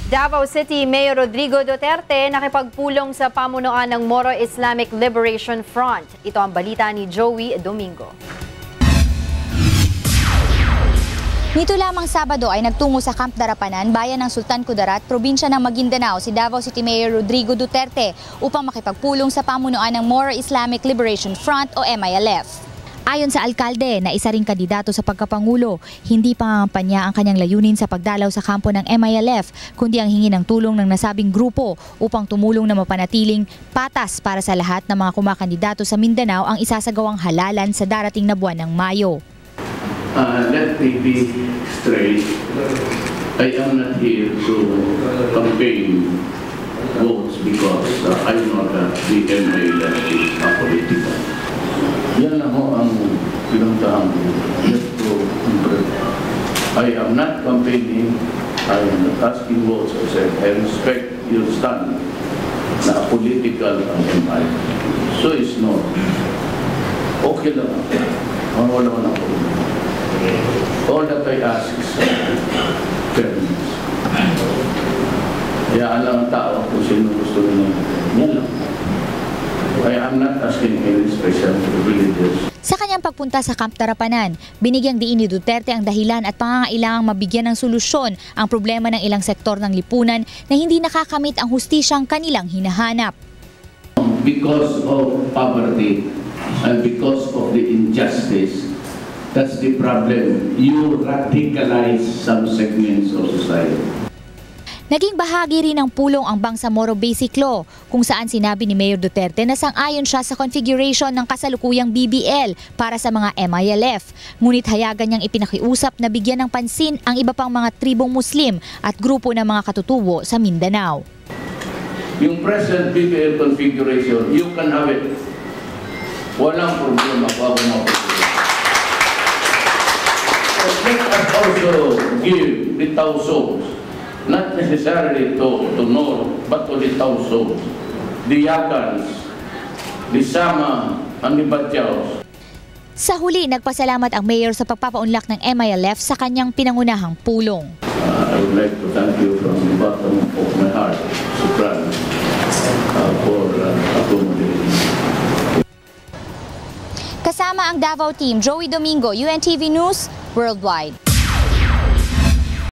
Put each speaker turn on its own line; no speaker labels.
Davao City Mayor Rodrigo Duterte nakipagpulong sa pamunuan ng Moro Islamic Liberation Front. Ito ang balita ni Joey Domingo.
Nito lamang Sabado ay nagtungo sa Camp Darapanan, bayan ng Sultan Kudarat, probinsya ng Maguindanao si Davao City Mayor Rodrigo Duterte upang makipagpulong sa pamunuan ng Moro Islamic Liberation Front o MILF. Ayon sa alkalde na isa ring kandidato sa pagkapangulo, hindi pangangampanya ang kanyang layunin sa pagdalaw sa kampo ng MILF, kundi ang hingi ng tulong ng nasabing grupo upang tumulong na mapanatiling patas para sa lahat ng mga kumakandidato sa Mindanao ang isasagawang halalan sa darating na buwan ng Mayo.
Let me be straight. I am not here to campaign votes because I know that the MILF is apolitical. Yan lang ho ang pinuntahan ko. I am not campaigning. I am not asking votes. I said, I respect your stand na political ang MI. So it's not. Okay lang. Wala naman ako. All that I ask is fairness. Hayaan lang ang tao kung sino gusto nila. Yan lang. I am not asking any special privileges.
Sa kanyang pagpunta sa Camp Darapanan, binigyang diin ni Duterte ang dahilan at pangangailangang mabigyan ng solusyon ang problema ng ilang sektor ng lipunan na hindi nakakamit ang hustisyang kanilang hinahanap.
Because of poverty and because of the injustice, that's the problem. You radicalize some segments of society.
Naging bahagi rin ng pulong ang Bangsamoro Basic Law kung saan sinabi ni Mayor Duterte na sang-ayon siya sa configuration ng kasalukuyang BBL para sa mga MILF. Ngunit hayagan niyang ipinakiusap na bigyan ng pansin ang iba pang mga tribong Muslim at grupo ng mga katutubo sa Mindanao.
Yung present BBL configuration, you can have it. Walang problema pa ako mapagpapalala. But let us also give the Tausog. Not necessarily to Nor, but to the Tausog, the Yakans, the Sama, and the Batyaws.
Sa huli, nagpasalamat ang mayor sa pagpapaunlak ng MILF sa kanyang pinangunahang pulong.
I would like to thank you from the bottom of my heart, Sukran, for accommodating.
Kasama ang Davao team, Joey Domingo, UNTV News, Worldwide.